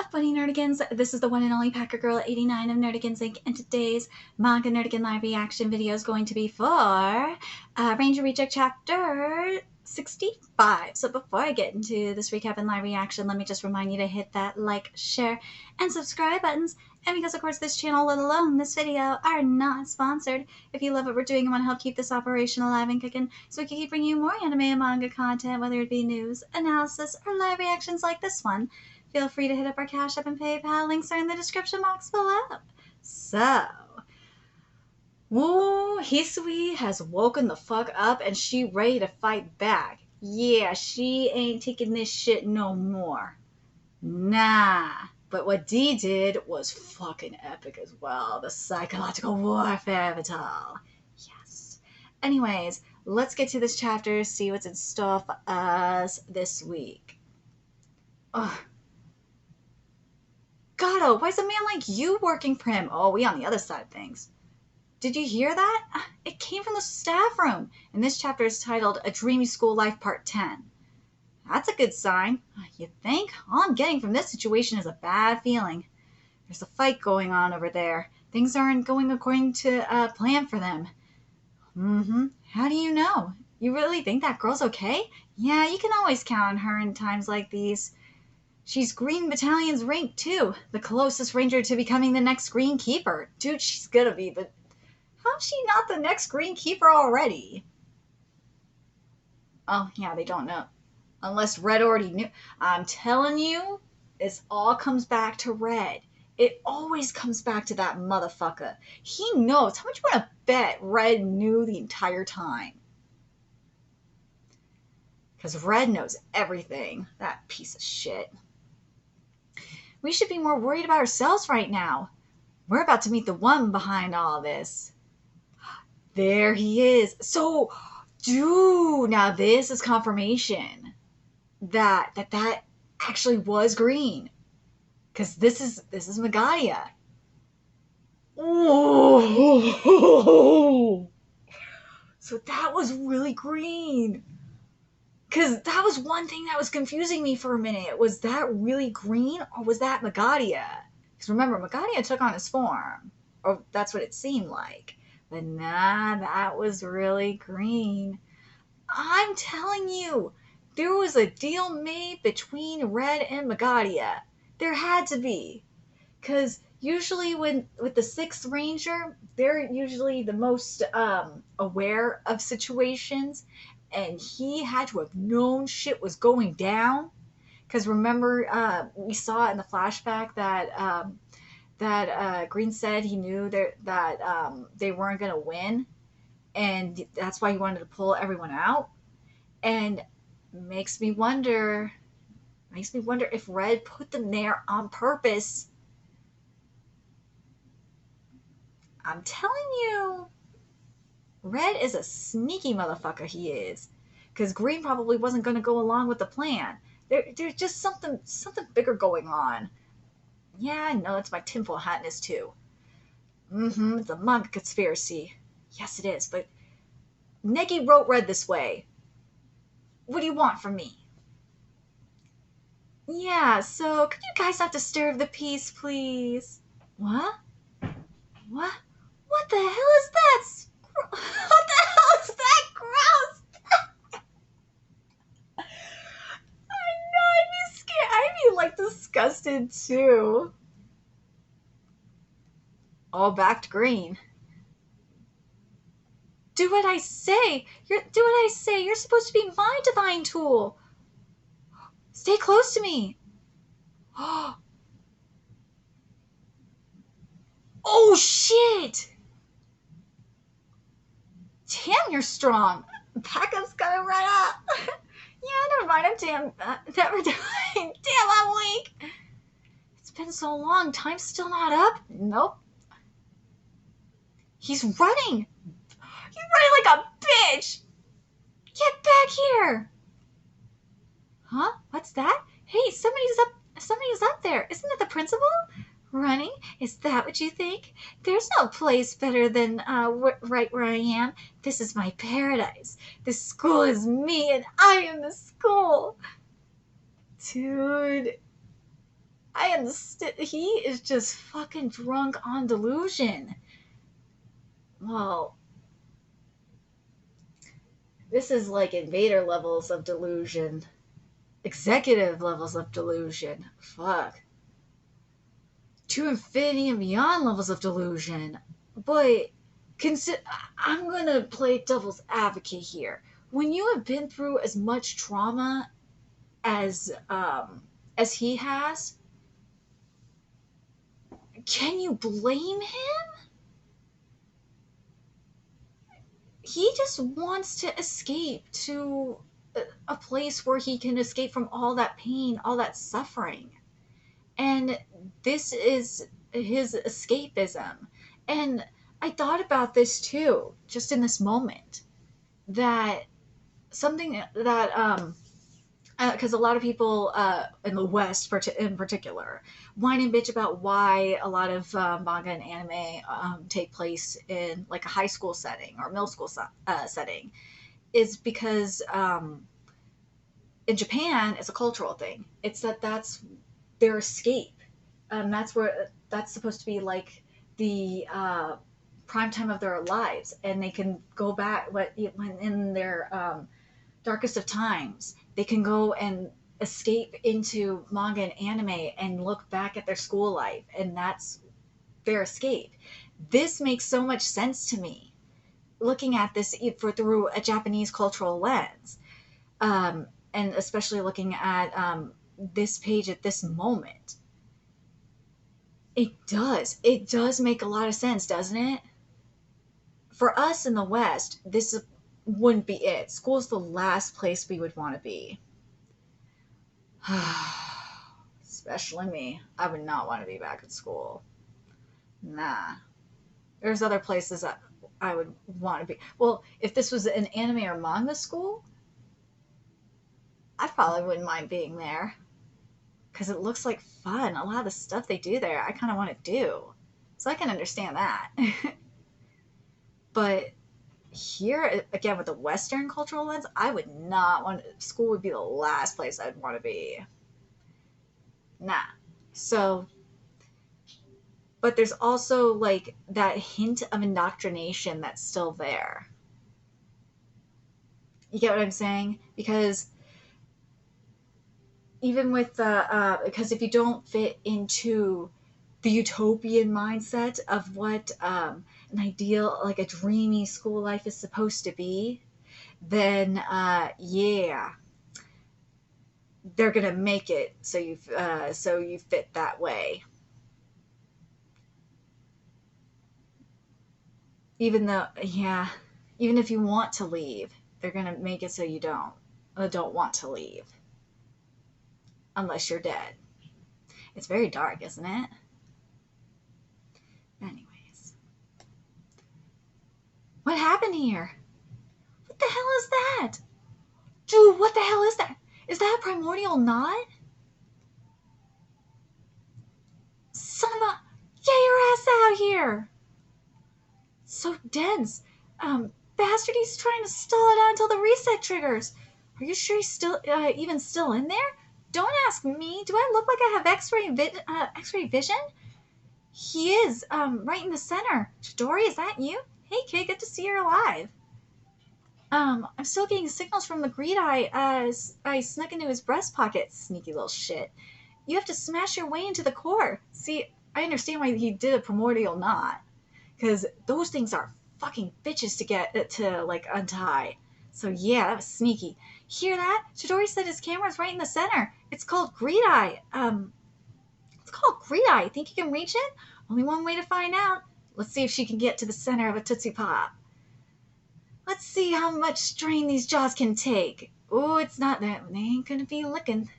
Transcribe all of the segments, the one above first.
Funny Nerdigans, this is the one and only Packer Girl 89 of Nerdigans Inc. and today's Manga Nerdigan live reaction video is going to be for Ranger Reject Chapter 65. So before I get into this recap and live reaction, let me just remind you to hit that like, share, and subscribe buttons. And because of course this channel, let alone this video, are not sponsored, if you love what we're doing and want to help keep this operation alive and cooking so we can keep bringing you more anime and manga content, whether it be news, analysis, or live reactions like this one, feel free to hit up our Cash App and PayPal. Links are in the description box below. So, Hisui has woken the fuck up and she ready to fight back. Yeah, she ain't taking this shit no more. Nah. But what Dee did was fucking epic as well. The psychological warfare of it all. Yes. Anyways, let's get to this chapter, see what's in store for us this week. Ugh. Gato, why is a man like you working for him? Oh, we on the other side of things. Did you hear that? It came from the staff room. And this chapter is titled A Dreamy School Life Part 10. That's a good sign. You think? All I'm getting from this situation is a bad feeling. There's a fight going on over there. Things aren't going according to plan for them. How do you know? You really think that girl's okay? Yeah, you can always count on her in times like these. She's Green Battalion's rank, too. The closest ranger to becoming the next Green Keeper. Dude, she's gonna be, but how's she not the next Green Keeper already? Oh, yeah, they don't know. Unless Red already knew. I'm telling you, this all comes back to Red. It always comes back to that motherfucker. He knows. How much you want to bet Red knew the entire time? Because Red knows everything. That piece of shit. We should be more worried about ourselves right now. We're about to meet the one behind all this. There he is. So, dude, now this is confirmation that actually was Green. Because this is Magadia. Oh, so that was really Green. Because that was one thing that was confusing me for a minute. Was that really Green or was that Magadia? Because remember, Magadia took on his form. Or that's what it seemed like. But nah, that was really Green. I'm telling you, there was a deal made between Red and Magadia. There had to be. Because usually with the 6th Ranger, they're usually the most aware of situations. And he had to have known shit was going down. Because remember, we saw in the flashback that Green said he knew that they weren't going to win. And that's why he wanted to pull everyone out. And makes me wonder if Red put them there on purpose. I'm telling you. Red is a sneaky motherfucker, he is. Because Green probably wasn't going to go along with the plan. There's just something bigger going on. Yeah, I know, it's my tinfoil hatness too. It's a manga conspiracy. Yes, it is, but Negi wrote Red this way. What do you want from me? Yeah, so could you guys not disturb the peace, please? What? What? What the hell is that? What the hell is that? Gross! I know, I'd be scared. I'd be like disgusted too. All back to Green. Do what I say. Do what I say. You're supposed to be my divine tool. Stay close to me. Oh shit! Damn, you're strong. Packup's gonna run up. Yeah, never mind. Never mind. Damn, I'm weak. It's been so long. Time's still not up. Nope. He's running. He's running like a bitch. Get back here. Huh? What's that? Hey, somebody's up there. Isn't it the principal? Running? Is that what you think? There's no place better than right where I am. This is my paradise. This school is me and I am the school. Dude, I understand. He is just fucking drunk on delusion. Well, this is like invader levels of delusion. Executive levels of delusion. Fuck. To infinity and beyond levels of delusion. But I'm gonna play devil's advocate here. When you have been through as much trauma as he has, can you blame him? He just wants to escape to a place where he can escape from all that pain, all that suffering. And this is his escapism. And I thought about this too, just in this moment, that something that because a lot of people in the West, in particular, whine and bitch about why a lot of manga and anime take place in like a high school setting or middle school setting, is because in Japan it's a cultural thing. It's that's their escape. That's supposed to be like the prime time of their lives, and they can go back when in their darkest of times, they can go and escape into manga and anime and look back at their school life, and that's their escape. This makes so much sense to me, looking at this through a Japanese cultural lens, and especially looking at this page at this moment. It does make a lot of sense, doesn't it? For us in the West, this wouldn't be it. School's the last place we would want to be. Especially me. I would not want to be back at school. Nah. There's other places that I would want to be. Well, if this was an anime or manga school, I probably wouldn't mind being there. Because it looks like fun. A lot of the stuff they do there, I kind of want to do. So I can understand that. But here, again, with the Western cultural lens, I would not want... School would be the last place I'd want to be. Nah. So... But there's also, like, that hint of indoctrination that's still there. You get what I'm saying? Because even with the... because if you don't fit into the utopian mindset of what an ideal, like a dreamy school life is supposed to be, then, yeah, they're going to make it so you fit that way. Even though, yeah, even if you want to leave, they're going to make it so you don't want to leave. Unless you're dead. It's very dark, isn't it? Anyways. What happened here? What the hell is that? Dude, what the hell is that? Is that a primordial knot? Son of a... Get your ass out here! So dense. Bastard, he's trying to stall it out until the reset triggers. Are you sure he's still even still in there? Don't ask me. Do I look like I have X-ray vision? He is right in the center. Chidori, is that you? Hey kid, good to see you're alive. I'm still getting signals from the greed eye as I snuck into his breast pocket. Sneaky little shit. You have to smash your way into the core. See, I understand why he did a primordial knot. Because those things are fucking bitches to get to, like, untie. So yeah, that was sneaky. Hear that? Chidori said his camera's right in the center. It's called Greed Eye. It's called Greed Eye. Think you can reach it? Only one way to find out. Let's see if she can get to the center of a Tootsie Pop. Let's see how much strain these jaws can take. Oh, it's not that. They ain't gonna be licking.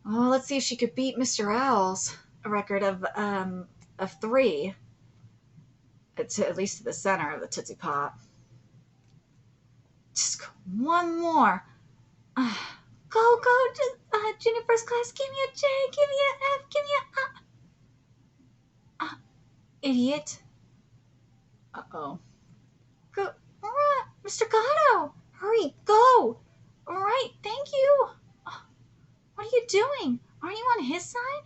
Oh, let's see if she could beat Mr. Owl's record of 3. At least to the center of the Tootsie Pop. Just one more. Go, junior first class. Give me a J. Give me a F. Give me a... idiot. Uh-oh. Go. Mr. Gatto. Hurry, go. All right, thank you. What are you doing? Aren't you on his side?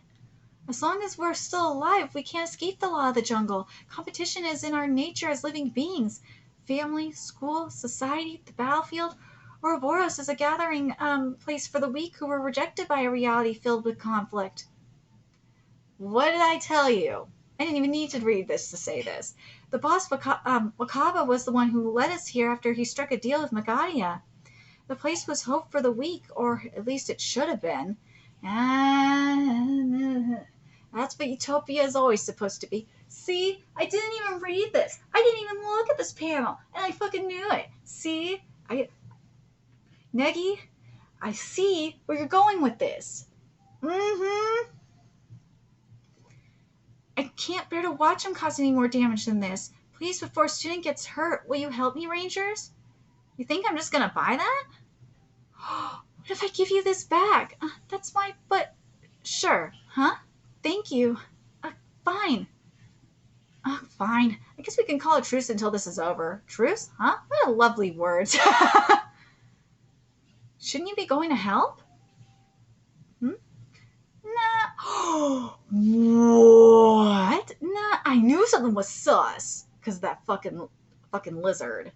As long as we're still alive, we can't escape the law of the jungle. Competition is in our nature as living beings. Family, school, society, the battlefield. Ouroboros is a gathering place for the weak who were rejected by a reality filled with conflict. What did I tell you? I didn't even need to read this to say this. The boss, Wakaba, was the one who led us here after he struck a deal with Magadia. The place was hope for the weak, or at least it should have been. And that's what Utopia is always supposed to be. See? I didn't even read this. I didn't even look at this panel. And I fucking knew it. See? Negi, I see where you're going with this. Mm-hmm. I can't bear to watch him cause any more damage than this. Please, before a student gets hurt, will you help me, Rangers? You think I'm just gonna buy that? What if I give you this bag? That's my... But... Sure. Huh? Thank you. Fine. Fine. I guess we can call a truce until this is over. Truce? Huh? What a lovely words. Shouldn't you be going to help? Nah. What? Nah, I knew something was sus. Because of that fucking lizard.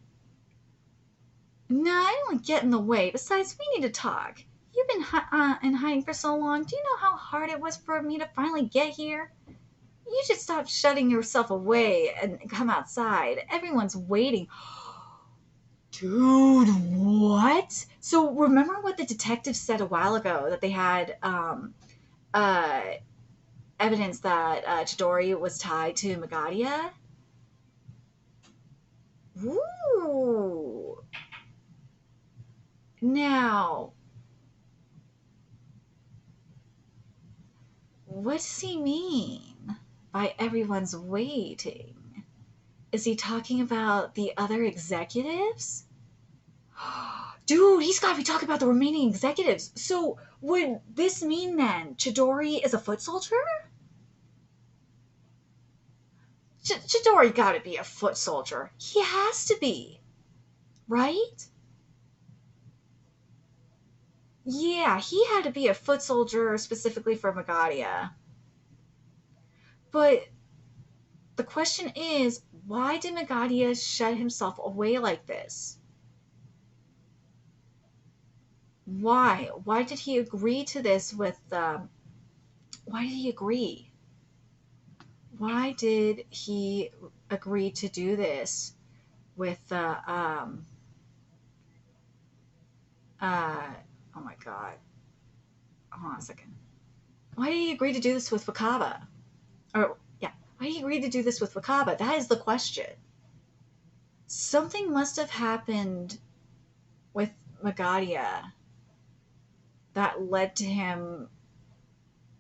Nah, I don't want to get in the way. Besides, we need to talk. You've been in hiding for so long. Do you know how hard it was for me to finally get here? You should stop shutting yourself away and come outside. Everyone's waiting. Dude, what? So remember what the detective said a while ago, that they had evidence that Chidori was tied to Magadia? Ooh. Now, what does he mean by everyone's waiting? Is he talking about the other executives? Dude, he's got to be talking about the remaining executives. So would this mean then Chidori is a foot soldier? Chidori got to be a foot soldier. He has to be. Right? Yeah, he had to be a foot soldier specifically for Magadia. But the question is, why did Magadia shut himself away like this? Why? Why did he agree to this with... why did he agree? Why did he agree to do this with... oh my god. Hold on a second. Why did he agree to do this with Wakaba? Or, yeah. Why did he agree to do this with Wakaba? That is the question. Something must have happened with Magadia that led to him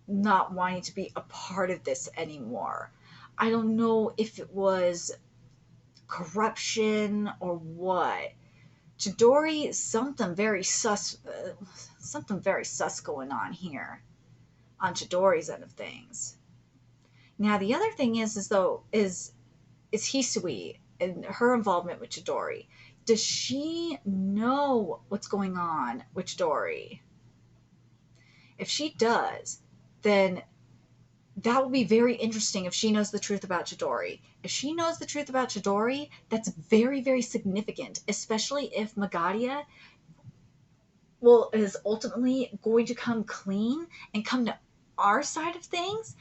not wanting to be a part of this anymore. I don't know if it was corruption or what. Chidori, something very sus going on here on Chidori's end of things. Now the other thing is Hisui and her involvement with Chidori. Does she know what's going on with Chidori? If she does, then that will be very interesting if she knows the truth about Chidori. If she knows the truth about Chidori, that's very, very significant, especially if Magadia is ultimately going to come clean and come to our side of things.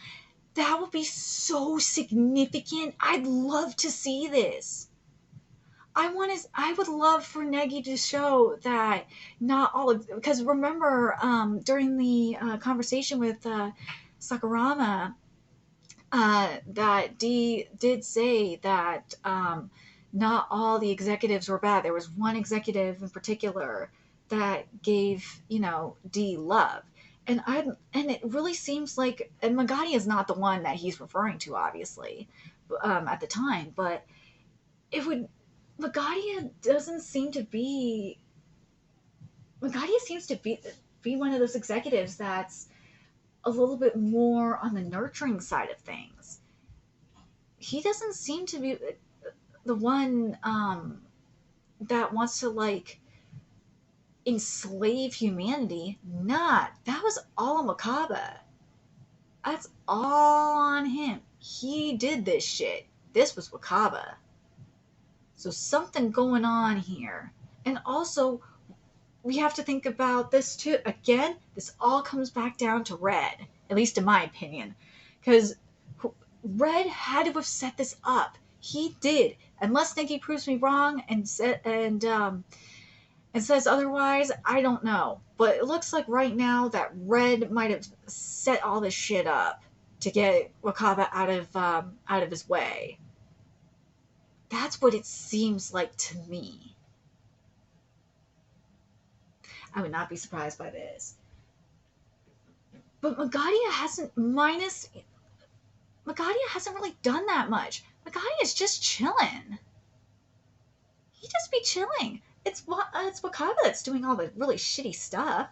That would be so significant. I'd love to see this. I would love for Negi to show that not all of, because remember during the conversation with Sakurama, that Dee did say that not all the executives were bad. There was one executive in particular that gave Dee love, and it really seems like, and Magadia is not the one that he's referring to, obviously, at the time, but Magadia seems to be one of those executives that's a little bit more on the nurturing side of things. He doesn't seem to be the one that wants to enslave humanity. Nah, that was all Makaba. That's all on him. He did this shit. This was Wakaba. So something going on here. And also, we have to think about this too. Again, this all comes back down to Red, at least in my opinion. Because Red had to have set this up. He did. Unless Nikki proves me wrong and says otherwise, I don't know. But it looks like right now that Red might have set all this shit up to get Wakaba out of his way. That's what it seems like to me. I would not be surprised by this. But Magadia hasn't really done that much. Magadia's just chilling. He just be chilling. It's Wakaba that's doing all the really shitty stuff.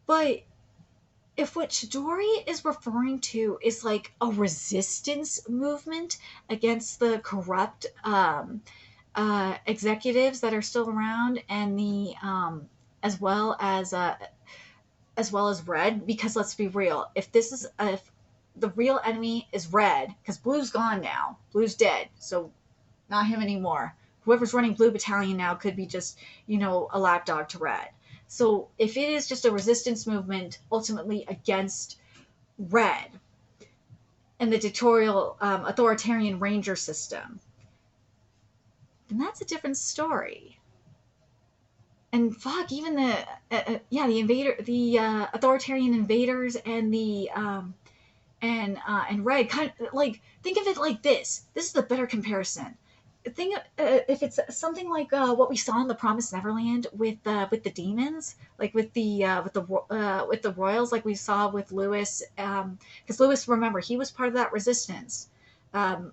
But if what Chidori is referring to is like a resistance movement against the corrupt executives that are still around, and the as well as Red, because let's be real, if the real enemy is Red, because Blue's gone now, Blue's dead, so not him anymore. Whoever's running Blue Battalion now could be just, a lapdog to Red. So if it is just a resistance movement ultimately against Red and the dictatorial authoritarian ranger system, then that's a different story. And fuck, even the authoritarian invaders and the and Red, kind of like, think of it like this. This is the better comparison. Think if it's something like what we saw in the Promised Neverland with the demons, like with the royals, like we saw with Lewis, because Lewis, remember, he was part of that resistance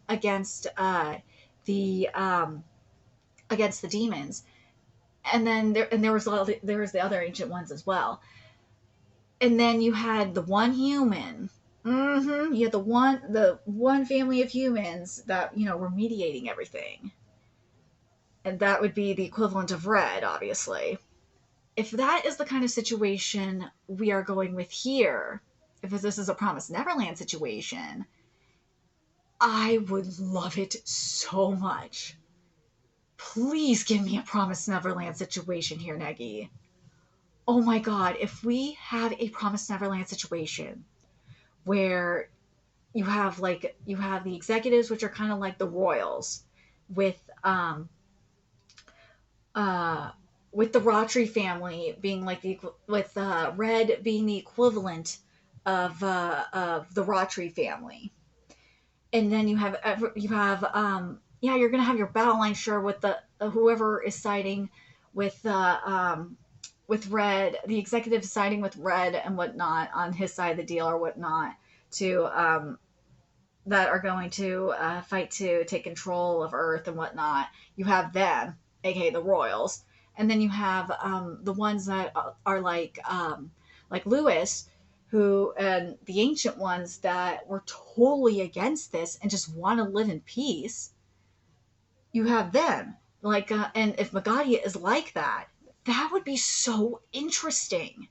against the demons, and then there was the other ancient ones as well, and then you had the one human. You had the one family of humans that were mediating everything, and that would be the equivalent of Red, obviously. If that is the kind of situation we are going with here, if this is a Promised Neverland situation, I would love it so much. Please give me a Promised Neverland situation here, Negi. Oh my god, if we have a Promised Neverland situation where you have the executives, which are kind of like the royals, with the Rotary family being like with Red being the equivalent of the Rotary family, and then you're gonna have your battle line, sure, with the whoever is siding with Red, the executive siding with Red and whatnot on his side of the deal or whatnot, to that are going to fight to take control of Earth and whatnot. You have them, aka the Royals, and then you have the ones that are like Lewis, who, and the ancient ones that were totally against this and just want to live in peace. You have them, and if Magadia is like that, that would be so interesting.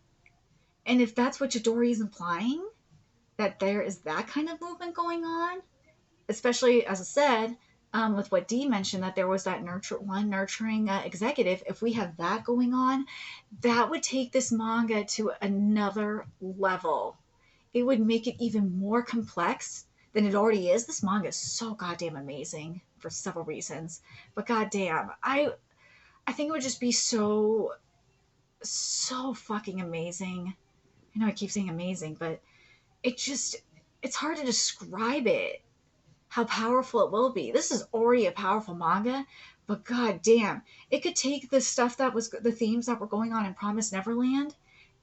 And if that's what Chidori is implying, that there is that kind of movement going on, especially, as I said, with what Dee mentioned, that there was that nurturing executive. If we have that going on, that would take this manga to another level. It would make it even more complex than it already is. This manga is so goddamn amazing for several reasons, but goddamn, I think it would just be so fucking amazing. I know I keep saying amazing, but it's hard to describe it, how powerful it will be. This is already a powerful manga, but god damn, it could take the stuff that was the themes that were going on in Promised Neverland,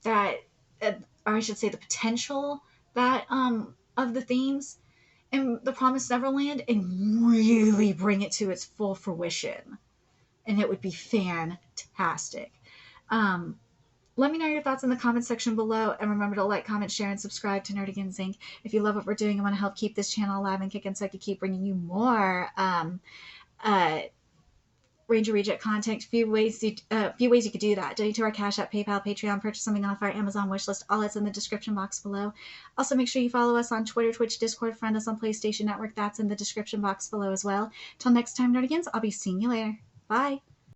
that or I should say the potential that of the themes in the Promised Neverland, and really bring it to its full fruition, and it would be fantastic. Let me know your thoughts in the comment section below, and remember to like, comment, share, and subscribe to Nerdigans Inc. If you love what we're doing and want to help keep this channel alive and kicking, so I can keep bringing you more Ranger Reject content. Few ways you could do that. Donate to our Cash App, PayPal, Patreon, purchase something off our Amazon wishlist. All that's in the description box below. Also, make sure you follow us on Twitter, Twitch, Discord, friend us on PlayStation Network. That's in the description box below as well. Till next time, Nerdigans, I'll be seeing you later. Bye.